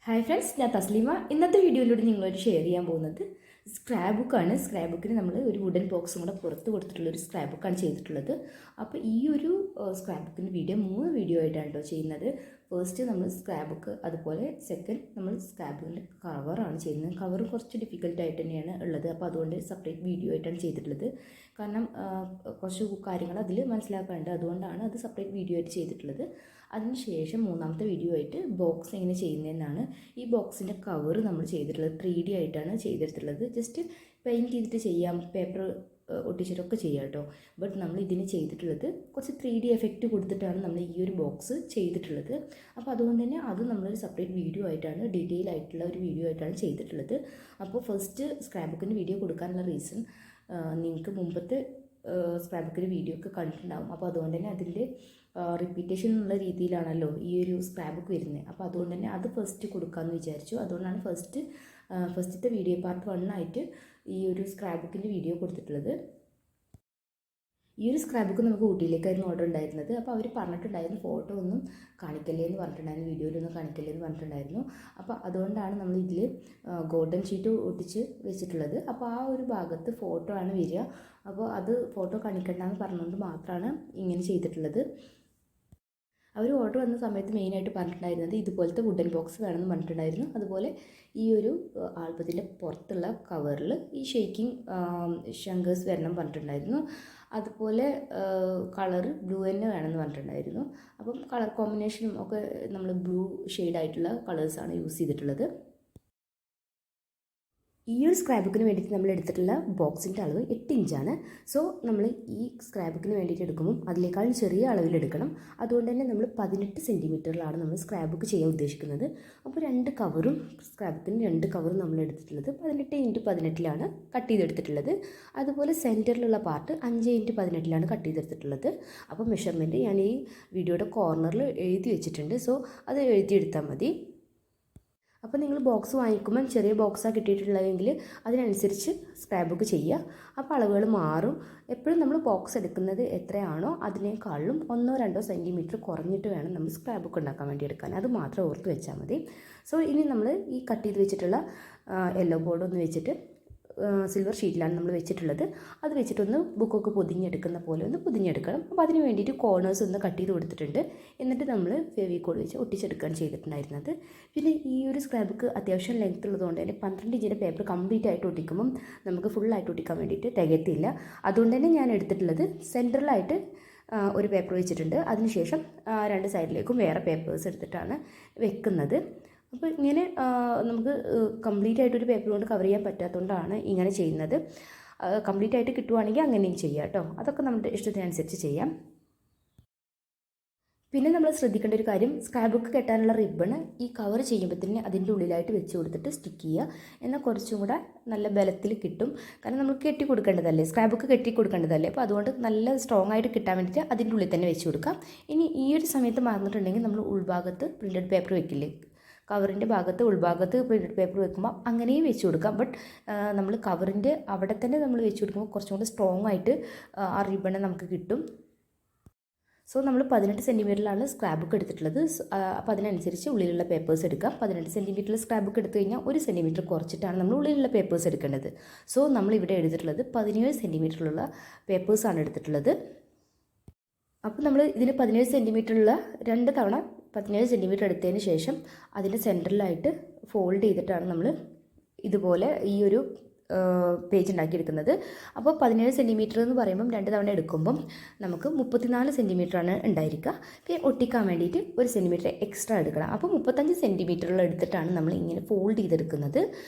Hi friends, ഞാൻ തസ്ലീമ. ഇന്നത്തെ വീഡിയോയിലൂടെ നിങ്ങളോട് ഷെയർ ചെയ്യാൻ പോകുന്നത് സ്ക്രാപ്പ് ബുക്കാണ്. സ്ക്രാപ്പ് ബുക്കിന് നമ്മൾ ഒരു വുഡൻ ബോക്സും കൂടെ പുറത്ത് കൊടുത്തിട്ടുള്ളൊരു സ്ക്രാപ്പ് ബുക്കാണ് ചെയ്തിട്ടുള്ളത്. അപ്പോൾ ഈ ഒരു സ്ക്രാപ്പ് ബുക്കിൻ്റെ മൂന്ന് വീഡിയോ ആയിട്ടാണ് കേട്ടോ ചെയ്യുന്നത്. ഫസ്റ്റ് നമ്മൾ സ്ക്രാപ്പ് ബുക്ക്, അതുപോലെ സെക്കൻഡ് നമ്മൾ സ്ക്രാപ്പ് ബുക്കിൻ്റെ കവറാണ് ചെയ്യുന്നത്. കവർ കുറച്ച് ഡിഫിക്കൽട്ടായിട്ട് തന്നെയാണ് ഉള്ളത്. അപ്പോൾ അതുകൊണ്ട് സെപ്പറേറ്റ് വീഡിയോ ആയിട്ടാണ് ചെയ്തിട്ടുള്ളത്. കാരണം കുറച്ച് കാര്യങ്ങൾ അതിൽ മനസ്സിലാക്കാനുണ്ട്. അതുകൊണ്ടാണ് അത് സെപ്പറേറ്റ് വീഡിയോ ആയിട്ട് ചെയ്തിട്ടുള്ളത്. അതിനുശേഷം മൂന്നാമത്തെ വീഡിയോ ആയിട്ട് ബോക്സ് എങ്ങനെ ചെയ്യുന്നതെന്നാണ്. ഈ ബോക്സിൻ്റെ കവർ നമ്മൾ ചെയ്തിട്ടുള്ളത് 3D ആയിട്ടാണ് ചെയ്തിട്ടുള്ളത്. ജസ്റ്റ് പെയിൻറ്റ് ചെയ്തിട്ട് ചെയ്യാം, പേപ്പർ ഒട്ടിച്ചിട്ടൊക്കെ ചെയ്യാം കേട്ടോ. ബട്ട് നമ്മൾ ഇതിന് ചെയ്തിട്ടുള്ളത് കുറച്ച് 3D എഫക്റ്റ് കൊടുത്തിട്ടാണ് നമ്മൾ ഈ ഒരു ബോക്സ് ചെയ്തിട്ടുള്ളത്. അപ്പോൾ അതുകൊണ്ട് തന്നെ അത് നമ്മളൊരു സെപ്പറേറ്റ് വീഡിയോ ആയിട്ടാണ്, ഡീറ്റെയിൽ ആയിട്ടുള്ള ഒരു വീഡിയോ ആയിട്ടാണ് ചെയ്തിട്ടുള്ളത്. അപ്പോൾ ഫസ്റ്റ് സ്ക്രാപ്പ് ബുക്കിൻ്റെ വീഡിയോ കൊടുക്കാനുള്ള റീസൺ, നിങ്ങൾക്ക് മുമ്പത്തെ സ്ക്രാപ്പ് ബുക്കിൻ്റെ വീഡിയോ ഒക്കെ കണ്ടിട്ടുണ്ടാകും. അപ്പോൾ അതുകൊണ്ട് തന്നെ അതിൻ്റെ റിപ്പീറ്റേഷൻ എന്നുള്ള രീതിയിലാണല്ലോ ഈ ഒരു സ്ക്രാപ്പ് ബുക്ക് വരുന്നത്. അപ്പോൾ അതുകൊണ്ട് തന്നെ അത് ഫസ്റ്റ് കൊടുക്കാമെന്ന് വിചാരിച്ചു. അതുകൊണ്ടാണ് ഫസ്റ്റത്തെ വീഡിയോ പാർട്ട് 1 ആയിട്ട് ഈ ഒരു സ്ക്രാപ്പ് ബുക്കിൻ്റെ വീഡിയോ കൊടുത്തിട്ടുള്ളത്. ഈ ഒരു സ്ക്രാപ്പ് ബുക്ക് നമുക്ക് ഊട്ടിയിലേക്കായിരുന്നു ഓർഡർ ഉണ്ടായിരുന്നത്. അപ്പോൾ അവർ പറഞ്ഞിട്ടുണ്ടായിരുന്നു ഫോട്ടോ ഒന്നും കാണിക്കല്ലേ എന്ന് പറഞ്ഞിട്ടുണ്ടായിരുന്നു, വീഡിയോയിലൊന്നും കാണിക്കല്ലേ എന്ന് പറഞ്ഞിട്ടുണ്ടായിരുന്നു. അപ്പോൾ അതുകൊണ്ടാണ് നമ്മൾ ഇതിൽ ഗോൾഡൻ ഷീറ്റ് ഒട്ടിച്ച് വെച്ചിട്ടുള്ളത്. അപ്പോൾ ആ ഒരു ഭാഗത്ത് ഫോട്ടോ ആണ് വരിക. അപ്പോൾ അത് ഫോട്ടോ കാണിക്കണ്ടെന്ന് പറഞ്ഞുകൊണ്ട് മാത്രമാണ് ഇങ്ങനെ ചെയ്തിട്ടുള്ളത്. അവർ ഓർഡർ വന്ന സമയത്ത് മെയിനായിട്ട് പറഞ്ഞിട്ടുണ്ടായിരുന്നത് ഇതുപോലത്തെ വുഡൻ ബോക്സ് വേണമെന്ന് പറഞ്ഞിട്ടുണ്ടായിരുന്നു. അതുപോലെ ഈ ഒരു ആൽബത്തിൻ്റെ പുറത്തുള്ള കവറിൽ ഈ ഷെയ്ക്കിംഗ് ഷങ്കേഴ്സ് വരണം പറഞ്ഞിട്ടുണ്ടായിരുന്നു. അതുപോലെ കളർ ബ്ലൂ തന്നെ വേണമെന്ന് പറഞ്ഞിട്ടുണ്ടായിരുന്നു. അപ്പം കളർ കോമ്പിനേഷനും ഒക്കെ നമ്മൾ ബ്ലൂ ഷെയ്ഡായിട്ടുള്ള കളേഴ്സാണ് യൂസ് ചെയ്തിട്ടുള്ളത്. ഈ ഒരു സ്ക്രാപ്പ് ബുക്കിന് വേണ്ടിയിട്ട് നമ്മൾ എടുത്തിട്ടുള്ള ബോക്സിൻ്റെ അളവ് 8 ഇഞ്ചാണ്. സോ നമ്മൾ ഈ സ്ക്രാപ്പ് ബുക്കിന് വേണ്ടിയിട്ട് എടുക്കുമ്പോൾ അതിനേക്കാൾ ചെറിയ അളവിലെടുക്കണം. അതുകൊണ്ട് തന്നെ നമ്മൾ 18 സെൻറ്റിമീറ്ററിലാണ് നമ്മൾ സ്ക്രാപ്പ് ബുക്ക് ചെയ്യാൻ ഉദ്ദേശിക്കുന്നത്. അപ്പോൾ സ്ക്രാപ്പ് ബുക്കിന് 2 കവറും നമ്മൾ എടുത്തിട്ടുള്ളത് 18x18 കട്ട് ചെയ്തെടുത്തിട്ടുള്ളത്. അതുപോലെ സെൻറ്ററിലുള്ള പാർട്ട് 5x18 കട്ട് ചെയ്തെടുത്തിട്ടുള്ളത്. അപ്പോൾ മെഷർമെൻറ്റ് ഞാൻ ഈ വീഡിയോയുടെ കോർണറിൽ എഴുതി വെച്ചിട്ടുണ്ട്. സോ അത് എഴുതിയെടുത്താൽ മതി. അപ്പോൾ നിങ്ങൾ ബോക്സ് വാങ്ങിക്കുമ്പോൾ ചെറിയ ബോക്സാണ് കിട്ടിയിട്ടുള്ളതെങ്കിൽ അതിനനുസരിച്ച് സ്ക്രാപ്പ് ബുക്ക് ചെയ്യുക. അപ്പോൾ അളവുകൾ മാറും. എപ്പോഴും നമ്മൾ ബോക്സ് എടുക്കുന്നത് എത്രയാണോ അതിനേക്കാളും 1-2 സെൻറ്റിമീറ്റർ കുറഞ്ഞിട്ട് വേണം നമ്മൾ സ്ക്രാപ്പ് ബുക്ക് ഉണ്ടാക്കാൻ വേണ്ടി എടുക്കാൻ. അത് മാത്രം ഓർത്ത് വെച്ചാൽ മതി. സോ ഇനി നമ്മൾ ഈ കട്ട് ചെയ്ത് വെച്ചിട്ടുള്ള യെല്ലോ ബോർഡ് ഒന്ന് വെച്ചിട്ട് സിൽവർ ഷീറ്റിലാണ് നമ്മൾ വെച്ചിട്ടുള്ളത്. അത് വെച്ചിട്ടൊന്ന് ബുക്കൊക്കെ പൊതിഞ്ഞെടുക്കുന്ന പോലെ ഒന്ന് പൊതിഞ്ഞെടുക്കണം. അപ്പോൾ അതിന് വേണ്ടിയിട്ട് കോർണേഴ്സ് ഒന്ന് കട്ട് ചെയ്ത് കൊടുത്തിട്ടുണ്ട്. എന്നിട്ട് നമ്മൾ ഫെവിക്കോൾ വെച്ച് ഒട്ടിച്ചെടുക്കുകയാണ് ചെയ്തിട്ടുണ്ടായിരുന്നത്. പിന്നെ ഈ ഒരു സ്ക്രാപ്പ് ബുക്ക് അത്യാവശ്യം ലെങ്ത് ഉള്ളതുകൊണ്ട് തന്നെ 12 ഇഞ്ചിൻ്റെ പേപ്പർ കംപ്ലീറ്റ് ആയിട്ട് ഒട്ടിക്കുമ്പം നമുക്ക് ഫുള്ളായിട്ട് ഒട്ടിക്കാൻ വേണ്ടിയിട്ട് തികയത്തില്ല. അതുകൊണ്ട് തന്നെ ഞാൻ എടുത്തിട്ടുള്ളത് സെൻറ്ററിലായിട്ട് ഒരു പേപ്പർ വെച്ചിട്ടുണ്ട്. അതിനുശേഷം 2 സൈഡിലേക്കും വേറെ പേപ്പേഴ്സ് എടുത്തിട്ടാണ് വെക്കുന്നത്. അപ്പോൾ ഇങ്ങനെ നമുക്ക് കംപ്ലീറ്റ് ആയിട്ടൊരു പേപ്പർ കൊണ്ട് കവർ ചെയ്യാൻ പറ്റാത്തതുകൊണ്ടാണ് ഇങ്ങനെ ചെയ്യുന്നത്. കംപ്ലീറ്റ് ആയിട്ട് കിട്ടുവാണെങ്കിൽ അങ്ങനെയും ചെയ്യാം കേട്ടോ. അതൊക്കെ നമ്മുടെ ഇഷ്ടത്തിനനുസരിച്ച് ചെയ്യാം. പിന്നെ നമ്മൾ ശ്രദ്ധിക്കേണ്ട ഒരു കാര്യം, സ്ക്രാപ്പ് ബുക്ക് കെട്ടാനുള്ള റിബണ് ഈ കവർ ചെയ്യുമ്പോൾ തന്നെ അതിൻ്റെ ഉള്ളിലായിട്ട് വെച്ച് കൊടുത്തിട്ട് സ്റ്റിക്ക് ചെയ്യുക. എന്നാൽ കുറച്ചും കൂടെ നല്ല ബലത്തിൽ കിട്ടും. കാരണം നമ്മൾ കെട്ടി കൊടുക്കേണ്ടതല്ലേ, സ്ക്രാപ്പ് ബുക്ക് കെട്ടി കൊടുക്കേണ്ടതല്ലേ. അപ്പോൾ അതുകൊണ്ട് നല്ല സ്ട്രോങ് ആയിട്ട് കിട്ടാൻ വേണ്ടിയിട്ട് അതിൻ്റെ ഉള്ളിൽ തന്നെ വെച്ച് കൊടുക്കാം. ഇനി ഈ ഒരു സമയത്ത് മറന്നിട്ടുണ്ടെങ്കിൽ നമ്മൾ ഉൾഭാഗത്ത് പ്രിൻറ്റഡ് പേപ്പർ വെക്കില്ലേ, കവറിൻ്റെ ഉൾഭാഗത്ത് പ്രിൻറ്റഡ് പേപ്പർ വെക്കുമ്പോൾ അങ്ങനെയും വെച്ച് കൊടുക്കാം. ബട്ട് നമ്മൾ കവറിൻ്റെ അവിടെ തന്നെ നമ്മൾ വെച്ച് കൊടുക്കുമ്പോൾ കുറച്ചും കൂടി സ്ട്രോങ് ആയിട്ട് ആ റിബണ് നമുക്ക് കിട്ടും. സോ നമ്മൾ 18 സെൻറ്റിമീറ്ററിലാണ് സ്ക്രാപ്പ് ബുക്ക് എടുത്തിട്ടുള്ളത്. അപ്പോൾ അതിനനുസരിച്ച് ഉള്ളിലുള്ള പേപ്പേഴ്സ് എടുക്കാം. 18 സെൻറ്റിമീറ്ററിൽ സ്ക്രാപ്പ് ബുക്ക് എടുത്തു കഴിഞ്ഞാൽ 1 സെൻറ്റിമീറ്റർ കുറച്ചിട്ടാണ് നമ്മൾ ഉള്ളിലുള്ള പേപ്പേഴ്സ് എടുക്കേണ്ടത്. സോ നമ്മളിവിടെ എടുത്തിട്ടുള്ളത് 17 സെൻറ്റിമീറ്ററിലുള്ള പേപ്പേഴ്സാണ് എടുത്തിട്ടുള്ളത്. അപ്പോൾ നമ്മൾ ഇതിന് 17 സെൻറ്റിമീറ്ററുള്ള 2 തവണ 17 സെൻറ്റിമീറ്റർ എടുത്തതിന് ശേഷം അതിൻ്റെ സെൻറ്ററിലായിട്ട് ഫോൾഡ് ചെയ്തിട്ടാണ് നമ്മൾ ഇതുപോലെ ഈ ഒരു പേജ് ഉണ്ടാക്കിയെടുക്കുന്നത്. അപ്പോൾ 17 സെൻറ്റിമീറ്റർ എന്ന് പറയുമ്പം 2 തവണ എടുക്കുമ്പം നമുക്ക് 34 സെൻറ്റിമീറ്ററാണ് ഉണ്ടായിരിക്കുക. പിന്നെ ഒട്ടിക്കാൻ വേണ്ടിയിട്ട് 1 സെൻറ്റിമീറ്റർ എക്സ്ട്രാ എടുക്കണം. അപ്പോൾ 35 സെൻറ്റിമീറ്ററിൽ എടുത്തിട്ടാണ് നമ്മൾ ഇങ്ങനെ ഫോൾഡ് ചെയ്തെടുക്കുന്നത്.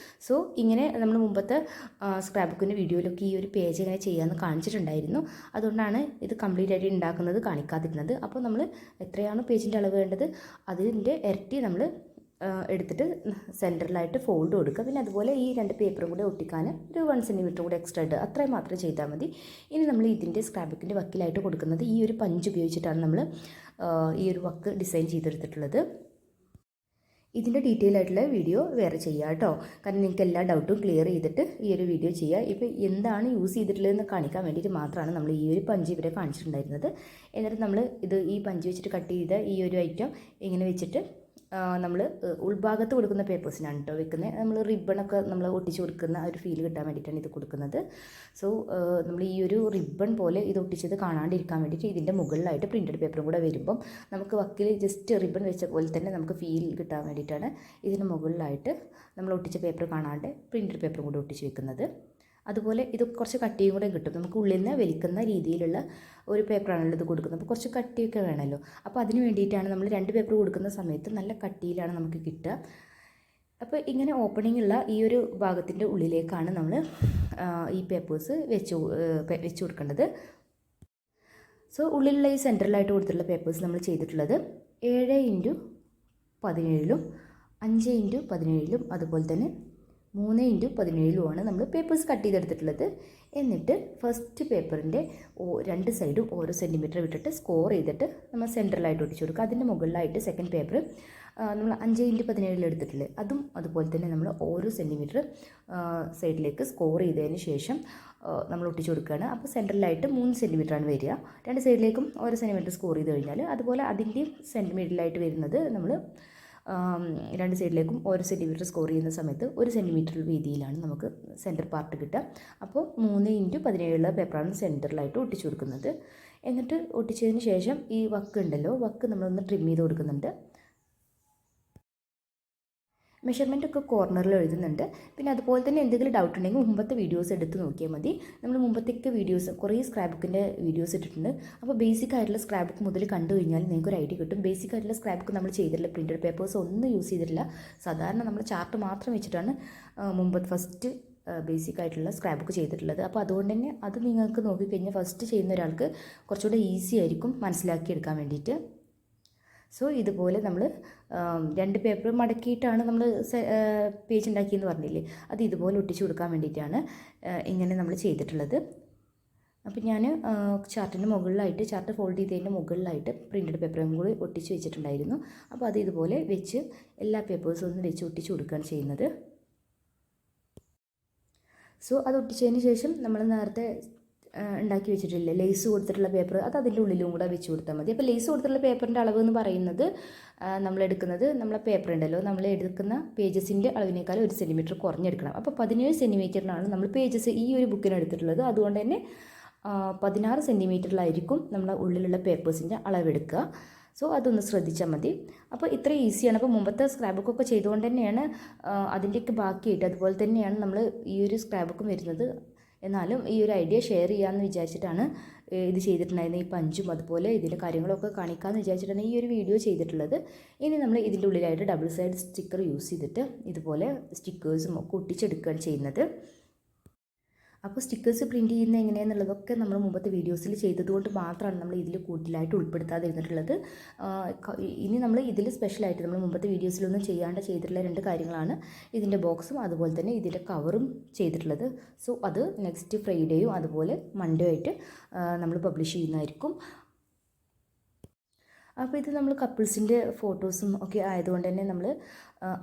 സോ ഇങ്ങനെ നമ്മൾ മുമ്പത്തെ സ്ക്രാപ്പ് ബുക്കിൻ്റെ വീഡിയോയിലൊക്കെ ഈ ഒരു പേജ് ഇങ്ങനെ ചെയ്യാമെന്ന് കാണിച്ചിട്ടുണ്ടായിരുന്നു. അതുകൊണ്ടാണ് ഇത് കംപ്ലീറ്റ് ആയിട്ട് ഉണ്ടാക്കുന്നത് കാണിക്കാതിരുന്നത്. അപ്പോൾ നമ്മൾ എത്രയാണ് പേജിൻ്റെ അളവ് വേണ്ടത് അതിൻ്റെ ഇരട്ടി നമ്മൾ എടുത്തിട്ട് സെൻറ്ററിലായിട്ട് ഫോൾഡ് കൊടുക്കുക. പിന്നെ അതുപോലെ ഈ 2 പേപ്പറും കൂടെ ഒട്ടിക്കാൻ ഒരു 1 സെൻറ്റിമീറ്റർ കൂടെ എക്സ്ട്രാ ഇട്ട് അത്രയും മാത്രം ചെയ്താൽ മതി. ഇനി നമ്മൾ ഇതിൻ്റെ സ്ക്രാപ്പ് ബുക്കിൻ്റെ വക്കിലായിട്ട് കൊടുക്കുന്നത് ഈ ഒരു പഞ്ച് ഉപയോഗിച്ചിട്ടാണ് നമ്മൾ ഈ ഒരു വക്ക് ഡിസൈൻ ചെയ്തെടുത്തിട്ടുള്ളത്. ഇതിൻ്റെ ഡീറ്റെയിൽ ആയിട്ടുള്ള വീഡിയോ വേറെ ചെയ്യാം കേട്ടോ. കാരണം നിങ്ങൾക്ക് എല്ലാ ഡൗട്ടും ക്ലിയർ ചെയ്തിട്ട് ഈ ഒരു വീഡിയോ ചെയ്യുക. ഇപ്പോൾ എന്താണ് യൂസ് ചെയ്തിട്ടുള്ളതെന്ന് കാണിക്കാൻ വേണ്ടിയിട്ട് മാത്രമാണ് നമ്മൾ ഈ ഒരു പഞ്ച് ഇവിടെ കാണിച്ചിട്ടുണ്ടായിരുന്നത്. എന്നിട്ട് നമ്മൾ ഈ പഞ്ച് വെച്ചിട്ട് കട്ട് ചെയ്ത ഈ ഒരു ഐറ്റം ഇങ്ങനെ വെച്ചിട്ട് നമ്മൾ ഉൾഭാഗത്ത് കൊടുക്കുന്ന പേപ്പേഴ്സിനാണ് കേട്ടോ വെക്കുന്നത്. നമ്മൾ റിബണൊക്കെ നമ്മൾ ഒട്ടിച്ച് കൊടുക്കുന്ന ഒരു ഫീൽ കിട്ടാൻ വേണ്ടിയിട്ടാണ് ഇത് കൊടുക്കുന്നത്. സോ നമ്മൾ ഈ ഒരു റിബൺ പോലെ ഇത് ഒട്ടിച്ചത് കാണാണ്ടിരിക്കാൻ വേണ്ടിയിട്ട് ഇതിൻ്റെ മുകളിലായിട്ട് പ്രിൻറ്റഡ് പേപ്പറും കൂടെ വരുമ്പം നമുക്ക് വക്കിൽ ജസ്റ്റ് റിബൺ വെച്ച പോലെ തന്നെ നമുക്ക് ഫീൽ കിട്ടാൻ വേണ്ടിയിട്ടാണ് ഇതിന് മുകളിലായിട്ട് നമ്മൾ ഒട്ടിച്ച പേപ്പർ കാണാണ്ട് പ്രിൻറ്റഡ് പേപ്പറും കൂടെ ഒട്ടിച്ച് വെക്കുന്നത്. അതുപോലെ ഇത് കുറച്ച് കട്ടിയും കൂടെ കിട്ടും. നമുക്ക് ഉള്ളിൽ നിന്ന് വലിക്കുന്ന രീതിയിലുള്ള ഒരു പേപ്പറാണല്ലോ ഇത് കൊടുക്കുന്നത്. അപ്പോൾ കുറച്ച് കട്ടിയൊക്കെ വേണമല്ലോ. അപ്പോൾ അതിന് വേണ്ടിയിട്ടാണ് നമ്മൾ 2 പേപ്പർ കൊടുക്കുന്ന സമയത്ത് നല്ല കട്ടിയിലാണ് നമുക്ക് കിട്ടുക. അപ്പോൾ ഇങ്ങനെ ഓപ്പണിംഗ് ഉള്ള ഈ ഒരു ഭാഗത്തിൻ്റെ ഉള്ളിലേക്കാണ് നമ്മൾ ഈ പേപ്പേഴ്സ് വെച്ച് കൊടുക്കേണ്ടത്. സോ ഉള്ളിലുള്ള ഈ സെൻറ്ററിലായിട്ട് കൊടുത്തിട്ടുള്ള പേപ്പേഴ്സ് നമ്മൾ ചെയ്തിട്ടുള്ളത് 7x17 5x17 അതുപോലെ തന്നെ 3x17 നമ്മൾ പേപ്പേഴ്സ് കട്ട് ചെയ്തെടുത്തിട്ടുള്ളത്. എന്നിട്ട് ഫസ്റ്റ് പേപ്പറിൻ്റെ 2 സൈഡും ഓരോ സെൻറ്റിമീറ്റർ വിട്ടിട്ട് സ്കോർ ചെയ്തിട്ട് നമ്മൾ സെൻറ്ററിലായിട്ട് ഒട്ടിച്ചു കൊടുക്കുക. അതിൻ്റെ മുകളിലായിട്ട് സെക്കൻഡ് പേപ്പർ നമ്മൾ 5x17 എടുത്തിട്ടില്ലേ, അതും അതുപോലെ തന്നെ നമ്മൾ ഓരോ സെൻറ്റിമീറ്റർ സൈഡിലേക്ക് സ്കോർ ചെയ്തതിന് ശേഷം നമ്മൾ ഒട്ടിച്ചു കൊടുക്കുകയാണ്. അപ്പോൾ സെൻറ്ററിലായിട്ട് 3 സെൻറ്റിമീറ്ററാണ് വരിക. 2 സൈഡിലേക്കും ഓരോ സെൻറ്റിമീറ്റർ സ്കോർ ചെയ്ത് കഴിഞ്ഞാൽ അതുപോലെ അതിൻ്റെ സെൻറ്റിമീറ്ററിലായിട്ട് വരുന്നത് നമ്മൾ 2 സൈഡിലേക്കും ഓരോ സെൻറ്റിമീറ്റർ സ്കോർ ചെയ്യുന്ന സമയത്ത് 1 സെൻറ്റിമീറ്റർ വീതിയിലാണ് നമുക്ക് സെൻറ്റർ പാർട്ട് കിട്ടുക. അപ്പോൾ 3x17 പേപ്പറാണ് സെൻറ്ററിലായിട്ട് ഒട്ടിച്ചു കൊടുക്കുന്നത്. എന്നിട്ട് ഒട്ടിച്ചതിന് ശേഷം ഈ വക്ക് ഉണ്ടല്ലോ, വക്ക് നമ്മളൊന്ന് ട്രിം ചെയ്ത് കൊടുക്കുന്നുണ്ട്. മെഷർമെൻ്റ് ഒക്കെ കോർണറിൽ എഴുതുന്നുണ്ട്. പിന്നെ അതുപോലെ തന്നെ എന്തെങ്കിലും ഡൗട്ട് ഉണ്ടെങ്കിൽ മുമ്പത്തെ വീഡിയോസ് എടുത്ത് നോക്കിയാൽ മതി. നമ്മൾ മുമ്പത്തേക്ക് വീഡിയോസ് കുറേ സ്ക്രാപ്പ് ബുക്കിൻ്റെ വീഡിയോസ് ഇട്ടിട്ടുണ്ട്. അപ്പോൾ ബേസിക് ആയിട്ടുള്ള സ്ക്രാപ്പ് ബുക്ക് മുതൽ കണ്ടു കഴിഞ്ഞാൽ നിങ്ങൾക്ക് ഒരു ഐഡിയ കിട്ടും. ബേസിക് ആയിട്ടുള്ള സ്ക്രാപ്പ് ബുക്ക് നമ്മൾ ചെയ്തിട്ടില്ല, പ്രിൻറ്റഡ് പേപ്പേഴ്സ് ഒന്നും യൂസ് ചെയ്തിട്ടില്ല. സാധാരണ നമ്മൾ ചാർട്ട് മാത്രം വെച്ചിട്ടാണ് ഫസ്റ്റ് ബേസിക് ആയിട്ടുള്ള സ്ക്രാപ്പ് ബുക്ക് ചെയ്തിട്ടുള്ളത്. അപ്പോൾ അതുകൊണ്ട് തന്നെ അത് നിങ്ങൾക്ക് നോക്കിക്കഴിഞ്ഞാൽ ഫസ്റ്റ് ചെയ്യുന്ന ഒരാൾക്ക് കുറച്ചുകൂടെ ഈസി ആയിരിക്കും മനസ്സിലാക്കിയെടുക്കാൻ വേണ്ടിയിട്ട്. സോ ഇതുപോലെ നമ്മൾ 2 പേപ്പർ മടക്കിയിട്ടാണ് നമ്മൾ പേജ് ഉണ്ടാക്കിയെന്ന് പറഞ്ഞില്ലേ, അത് ഇതുപോലെ ഒട്ടിച്ചു കൊടുക്കാൻ വേണ്ടിയിട്ടാണ് ഇങ്ങനെ നമ്മൾ ചെയ്തിട്ടുള്ളത്. അപ്പോൾ ഞാൻ ചാർട്ടിൻ്റെ മുകളിലായിട്ട്, ചാർട്ട് ഫോൾഡ് ചെയ്തതിൻ്റെ മുകളിലായിട്ട് പ്രിൻറ്റഡ് പേപ്പറും കൂടി ഒട്ടിച്ച് വെച്ചിട്ടുണ്ടായിരുന്നു. അപ്പോൾ അത് ഇതുപോലെ വെച്ച് എല്ലാ പേപ്പേഴ്സും ഒന്ന് വെച്ച് ഒട്ടിച്ച് കൊടുക്കുകയാണ് ചെയ്യുന്നത്. സോ അത് ഒട്ടിച്ചതിന് ശേഷം നമ്മൾ നേരത്തെ ഉണ്ടാക്കി വെച്ചിട്ടില്ലേ ലേസ് കൊടുത്തിട്ടുള്ള പേപ്പർ, അത് അതിൻ്റെ ഉള്ളിലും കൂടെ വെച്ച് കൊടുത്താൽ മതി. അപ്പോൾ ലേസ് കൊടുത്തിട്ടുള്ള പേപ്പറിൻ്റെ അളവ് എന്ന് പറയുന്നത് നമ്മളെ പേപ്പർ ഉണ്ടല്ലോ, നമ്മൾ എടുക്കുന്ന പേജസിൻ്റെ അളവിനേക്കാൾ 1 സെൻറ്റിമീറ്റർ കുറഞ്ഞെടുക്കണം. അപ്പോൾ 17 സെൻറ്റിമീറ്ററിനാണ് നമ്മൾ പേജസ് ഈ ഒരു ബുക്കിന് എടുത്തിട്ടുള്ളത്. അതുകൊണ്ട് തന്നെ 16 സെൻറ്റിമീറ്ററിലായിരിക്കും നമ്മുടെ ഉള്ളിലുള്ള പേപ്പേഴ്സിൻ്റെ അളവെടുക്കുക. സോ അതൊന്ന് ശ്രദ്ധിച്ചാൽ മതി. അപ്പോൾ ഇത്ര ഈസിയാണ്. അപ്പോൾ മുമ്പത്തെ സ്ക്രാപ്പ് ബുക്കൊക്കെ ചെയ്തുകൊണ്ട് തന്നെയാണ് അതിൻ്റെയൊക്കെ ബാക്കിയായിട്ട് അതുപോലെ തന്നെയാണ് നമ്മൾ ഈ ഒരു സ്ക്രാപ്പ് ബുക്കും വരുന്നത്. എന്നാലും ഈ ഒരു ഐഡിയ ഷെയർ ചെയ്യാമെന്ന് വിചാരിച്ചിട്ടാണ് ഇത് ചെയ്തിട്ടുണ്ടായിരുന്നത്. ഈ പഞ്ചും അതുപോലെ ഇതിൻ്റെ കാര്യങ്ങളൊക്കെ കാണിക്കാമെന്ന് വിചാരിച്ചിട്ടാണ് ഈ ഒരു വീഡിയോ ചെയ്തിട്ടുള്ളത്. ഇനി നമ്മൾ ഇതിൻ്റെ ഉള്ളിലായിട്ട് ഡബിൾ സൈഡ് സ്റ്റിക്കർ യൂസ് ചെയ്തിട്ട് ഇതുപോലെ സ്റ്റിക്കേഴ്സും ഒക്കെ ഒട്ടിച്ചെടുക്കുകയാണ് ചെയ്യുന്നത്. അപ്പോൾ സ്റ്റിക്കേഴ്സ് പ്രിൻറ്റ് ചെയ്യുന്നത് എങ്ങനെയാണെന്നുള്ളതൊക്കെ നമ്മൾ മുമ്പത്തെ വീഡിയോസിൽ ചെയ്തതുകൊണ്ട് മാത്രമാണ് നമ്മൾ ഇതിൽ കൂടുതലായിട്ട് ഉൾപ്പെടുത്താതിരുന്നിട്ടുള്ളത്. ഇനി നമ്മൾ ഇതിൽ സ്പെഷ്യലായിട്ട് നമ്മൾ മുമ്പത്തെ വീഡിയോസിലൊന്നും ചെയ്തിട്ടുള്ള 2 കാര്യങ്ങളാണ് ഇതിൻ്റെ ബോക്സും അതുപോലെ തന്നെ ഇതിൻ്റെ കവറും ചെയ്തിട്ടുള്ളത്. സോ അത് നെക്സ്റ്റ് ഫ്രൈഡേയും അതുപോലെ മൺഡേ ആയിട്ട് നമ്മൾ പബ്ലിഷ് ചെയ്യുന്നതായിരിക്കും. അപ്പോൾ ഇത് നമ്മൾ കപ്പിൾസിൻ്റെ ഫോട്ടോസും ഒക്കെ ആയതുകൊണ്ട് തന്നെ നമ്മൾ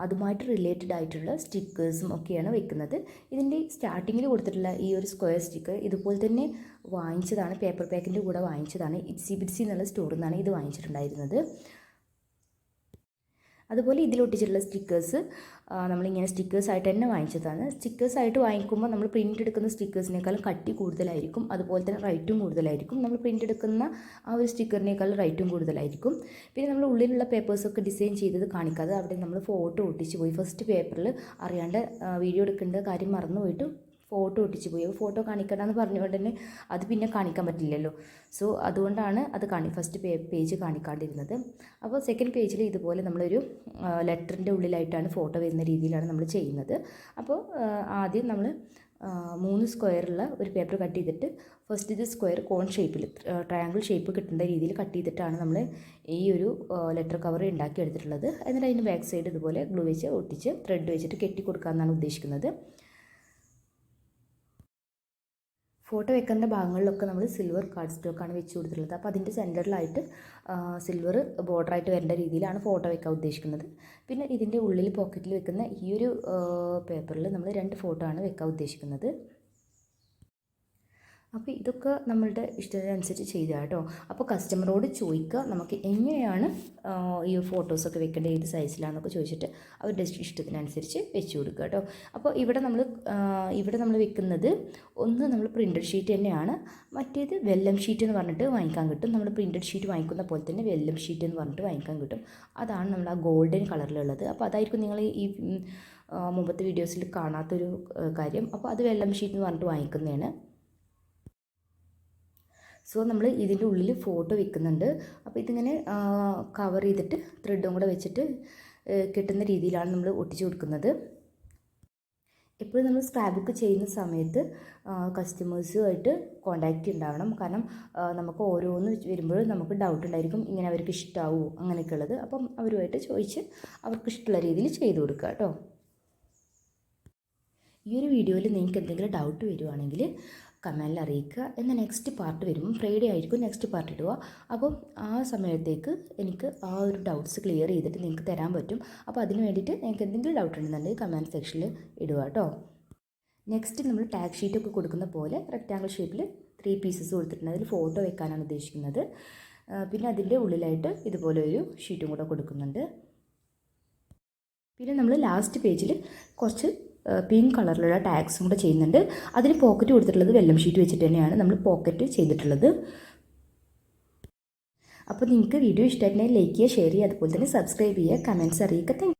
അതുമായിട്ട് റിലേറ്റഡ് ആയിട്ടുള്ള സ്റ്റിക്കേഴ്സും ഒക്കെയാണ് വെക്കുന്നത്. ഇതിൻ്റെ സ്റ്റാർട്ടിങ്ങിൽ കൊടുത്തിട്ടുള്ള ഈ ഒരു സ്ക്വയർ സ്റ്റിക്കർ ഇതുപോലെ തന്നെ വാങ്ങിച്ചതാണ്, പേപ്പർ പാക്കിൻ്റെ കൂടെ വാങ്ങിച്ചതാണ്. ഇറ്റ്സി ബിറ്റ്സി എന്നുള്ള സ്റ്റോറിൽ നിന്നാണ് ഇത് വാങ്ങിച്ചിട്ടുണ്ടായിരുന്നത്. അതുപോലെ ഇതിലൊട്ടിച്ചിട്ടുള്ള സ്റ്റിക്കേഴ്സ് നമ്മളിങ്ങനെ സ്റ്റിക്കേഴ്സായിട്ട് തന്നെ വാങ്ങിച്ചതാണ്. സ്റ്റിക്കേഴ്സായിട്ട് വാങ്ങിക്കുമ്പോൾ നമ്മൾ പ്രിൻ്റ് എടുക്കുന്ന സ്റ്റിക്കേഴ്സിനേക്കാളും കട്ടി കൂടുതലായിരിക്കും, അതുപോലെ തന്നെ റേറ്റും കൂടുതലായിരിക്കും. നമ്മൾ പ്രിൻ്റ് എടുക്കുന്ന ആ ഒരു സ്റ്റിക്കറിനേക്കാൾ റേറ്റും കൂടുതലായിരിക്കും. പിന്നെ നമ്മൾ ഉള്ളിലുള്ള പേപ്പേഴ്സൊക്കെ ഡിസൈൻ ചെയ്തത് കാണിക്കാതെ അവിടെ നമ്മൾ ഫോട്ടോ ഒട്ടിച്ച് പോയി. ഫസ്റ്റ് പേപ്പറിൽ അറിയാണ്ട് വീഡിയോ എടുക്കേണ്ട കാര്യം മറന്നുപോയിട്ട് ഫോട്ടോ ഒട്ടിച്ച് പോയി. ഫോട്ടോ കാണിക്കണമെന്ന് പറഞ്ഞുകൊണ്ട് തന്നെ അത് പിന്നെ കാണിക്കാൻ പറ്റില്ലല്ലോ. സോ അതുകൊണ്ടാണ് അത് ഫസ്റ്റ് പേജ് കാണിക്കാണ്ടിരുന്നത്. അപ്പോൾ സെക്കൻഡ് പേജിൽ ഇതുപോലെ നമ്മളൊരു ലെറ്ററിൻ്റെ ഉള്ളിലായിട്ടാണ് ഫോട്ടോ വരുന്ന രീതിയിലാണ് നമ്മൾ ചെയ്യുന്നത്. അപ്പോൾ ആദ്യം നമ്മൾ 3 സ്ക്വയറുള്ള ഒരു പേപ്പർ കട്ട് ചെയ്തിട്ട് ഫസ്റ്റ് ഇത് സ്ക്വയർ കോൺ ഷേപ്പിൽ ട്രയാങ്കിൾ ഷേപ്പ് കിട്ടേണ്ട രീതിയിൽ കട്ട് ചെയ്തിട്ടാണ് നമ്മൾ ഈ ഒരു ലെറ്റർ കവർ ഉണ്ടാക്കി എടുത്തിട്ടുള്ളത്. എന്നിട്ട് അതിൻ്റെ ബാക്ക് സൈഡ് ഇതുപോലെ ഗ്ലൂ വെച്ച് ഒട്ടിച്ച് ത്രെഡ് വെച്ചിട്ട് കെട്ടി കൊടുക്കാമെന്നാണ് ഉദ്ദേശിക്കുന്നത്. ഫോട്ടോ വെക്കേണ്ട ഭാഗങ്ങളിലൊക്കെ നമ്മൾ സിൽവർ കാർഡ് സ്റ്റോക്കാണ് വെച്ച് കൊടുത്തിട്ടുള്ളത്. അപ്പോൾ അതിൻ്റെ സെൻറ്ററിലായിട്ട് സിൽവർ ബോർഡറായിട്ട് വരേണ്ട രീതിയിലാണ് ഫോട്ടോ വെക്കാൻ ഉദ്ദേശിക്കുന്നത്. പിന്നെ ഇതിൻ്റെ ഉള്ളിൽ പോക്കറ്റിൽ വെക്കുന്ന ഈ ഒരു പേപ്പറിൽ നമ്മൾ 2 ഫോട്ടോ ആണ് വെക്കാൻ ഉദ്ദേശിക്കുന്നത്. അപ്പോൾ ഇതൊക്കെ നമ്മളുടെ ഇഷ്ടത്തിനനുസരിച്ച് ചെയ്താൽ കേട്ടോ. അപ്പോൾ കസ്റ്റമറോട് ചോദിക്കുക നമുക്ക് എങ്ങനെയാണ് ഈ ഫോട്ടോസൊക്കെ വെക്കേണ്ടത്, ഏത് സൈസിലാണെന്നൊക്കെ ചോദിച്ചിട്ട് അവരുടെ ഇഷ്ടത്തിനനുസരിച്ച് വെച്ച് കൊടുക്കുക കേട്ടോ. അപ്പോൾ ഇവിടെ നമ്മൾ വെക്കുന്നത് ഒന്ന് നമ്മൾ പ്രിൻ്റഡ് ഷീറ്റ് തന്നെയാണ്, മറ്റേത് വെല്ലം ഷീറ്റ് എന്ന് പറഞ്ഞിട്ട് വാങ്ങിക്കാൻ കിട്ടും. നമ്മൾ പ്രിൻ്റഡ് ഷീറ്റ് വാങ്ങിക്കുന്ന പോലെ തന്നെ വെല്ലം ഷീറ്റ് എന്ന് പറഞ്ഞിട്ട് വാങ്ങിക്കാൻ കിട്ടും. അതാണ് നമ്മൾ ആ ഗോൾഡൻ കളറിലുള്ളത്. അപ്പോൾ അതായിരിക്കും നിങ്ങൾ ഈ മുമ്പത്തെ വീഡിയോസിൽ കാണാത്തൊരു കാര്യം. അപ്പോൾ അത് വെല്ലം ഷീറ്റ് എന്ന് പറഞ്ഞിട്ട് വാങ്ങിക്കുന്നതാണ്. സോ നമ്മൾ ഇതിൻ്റെ ഉള്ളിൽ ഫോട്ടോ വെക്കുന്നുണ്ട്. അപ്പോൾ ഇതിങ്ങനെ കവർ ചെയ്തിട്ട് ത്രെഡും കൂടെ വെച്ചിട്ട് കിട്ടുന്ന രീതിയിലാണ് നമ്മൾ ഒട്ടിച്ചു കൊടുക്കുന്നത്. എപ്പോഴും നമ്മൾ സ്ക്രാപ്പ് ബുക്ക് ചെയ്യുന്ന സമയത്ത് കസ്റ്റമേഴ്സുമായിട്ട് കോൺടാക്റ്റ് ഉണ്ടാവണം. കാരണം നമുക്ക് ഓരോന്ന് വരുമ്പോഴും നമുക്ക് ഡൗട്ട് ഉണ്ടായിരിക്കും, ഇങ്ങനെ അവർക്ക് ഇഷ്ടമാവുമോ അങ്ങനെയൊക്കെ ഉള്ളത്. അപ്പം അവരുമായിട്ട് ചോദിച്ച് അവർക്ക് ഇഷ്ടമുള്ള രീതിയിൽ ചെയ്ത് കൊടുക്കുക കേട്ടോ. ഈ ഒരു വീഡിയോയിൽ നിങ്ങൾക്ക് എന്തെങ്കിലും ഡൗട്ട് വരുവാണെങ്കിൽ കമൻറ്റിൽ അറിയിക്കുക. എന്നാൽ നെക്സ്റ്റ് പാർട്ട് വരുമ്പോൾ ഫ്രൈഡേ ആയിരിക്കും നെക്സ്റ്റ് പാർട്ട് ഇടുക. അപ്പം ആ സമയത്തേക്ക് എനിക്ക് ആ ഒരു ഡൗട്ട്സ് ക്ലിയർ ചെയ്തിട്ട് നിങ്ങൾക്ക് തരാൻ പറ്റും. അപ്പോൾ അതിന് വേണ്ടിയിട്ട് നിങ്ങൾക്ക് എന്തെങ്കിലും ഡൗട്ട് ഉണ്ടെന്നുണ്ടെങ്കിൽ കമൻറ്റ് സെക്ഷനിൽ ഇടുക കേട്ടോ. നെക്സ്റ്റ് നമ്മൾ ടാഗ് ഷീറ്റൊക്കെ കൊടുക്കുന്ന പോലെ റെക്റ്റാങ്കിൾ ഷേപ്പിൽ 3 പീസസ് കൊടുത്തിട്ടുണ്ട്. അതിൽ ഫോട്ടോ വെക്കാനാണ് ഉദ്ദേശിക്കുന്നത്. പിന്നെ അതിൻ്റെ ഉള്ളിലായിട്ട് ഇതുപോലെ ഒരു ഷീറ്റും കൂടെ കൊടുക്കുന്നുണ്ട്. പിന്നെ നമ്മൾ ലാസ്റ്റ് പേജിൽ കുറച്ച് പിങ്ക് കളറിലുള്ള ടാഗ്സും കൂടെ ചെയ്യുന്നുണ്ട്. അതിന് പോക്കറ്റ് കൊടുത്തിട്ടുള്ളത് വെല്ലം ഷീറ്റ് വെച്ചിട്ട് തന്നെയാണ് നമ്മൾ പോക്കറ്റ് ചെയ്തിട്ടുള്ളത്. അപ്പോൾ നിങ്ങൾക്ക് വീഡിയോ ഇഷ്ടമായിട്ടുണ്ടെങ്കിൽ ലൈക്ക് ചെയ്യുക, ഷെയർ ചെയ്യുക, അതുപോലെ തന്നെ സബ്സ്ക്രൈബ് ചെയ്യുക, കമൻറ്റ്സ് അറിയിക്കുക. Thank you.